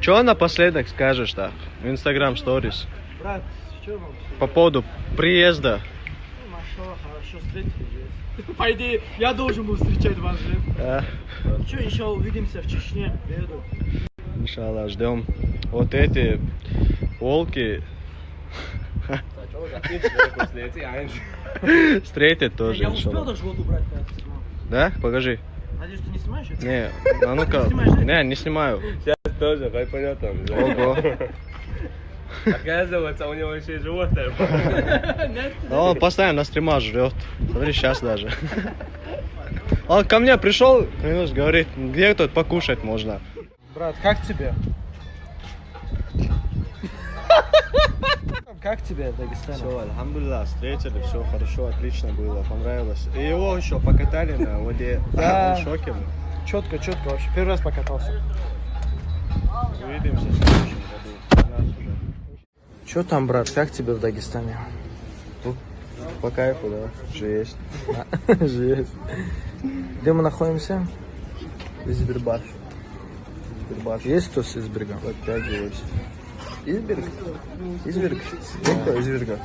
Что напоследок скажешь так? В Instagram Stories. Брат, что вам? По поводу приезда. Хорошо встретились. По идее, я должен был встречать вас же. Да. Что, еще увидимся в Чечне. Приеду. Иншаллах, ждем. Вот эти волки встретят тоже, Я успел иншаллах. даже вот убрать, когда ты снимал. Да? Покажи. Надеюсь, ты не снимаешь это? Не, а ну-ка. Не снимаешь, да? Не, не снимаю. Сейчас тоже, хай пойдет там. Ого. Оказывается, у него еще и животное. А он постоянно на стримах жрет. Смотри, сейчас даже. Он ко мне пришел, говорит, где тут покушать можно. Брат, как тебе? Как тебе, Дагестан? Все, альхамдулилlah, встретили, все хорошо, отлично было, понравилось. И его еще покатали на воде. Да. Он в шоке. Четко вообще. Первый раз покатался. Увидимся в следующем году. У нас уже. Что там, брат, как тебе в Дагестане? По кайфу, да, же есть. Жесть. Где мы находимся? Избербаш. Есть кто с Изберга? Подтягивайся. Изберг? Изберг? Кто Изберга?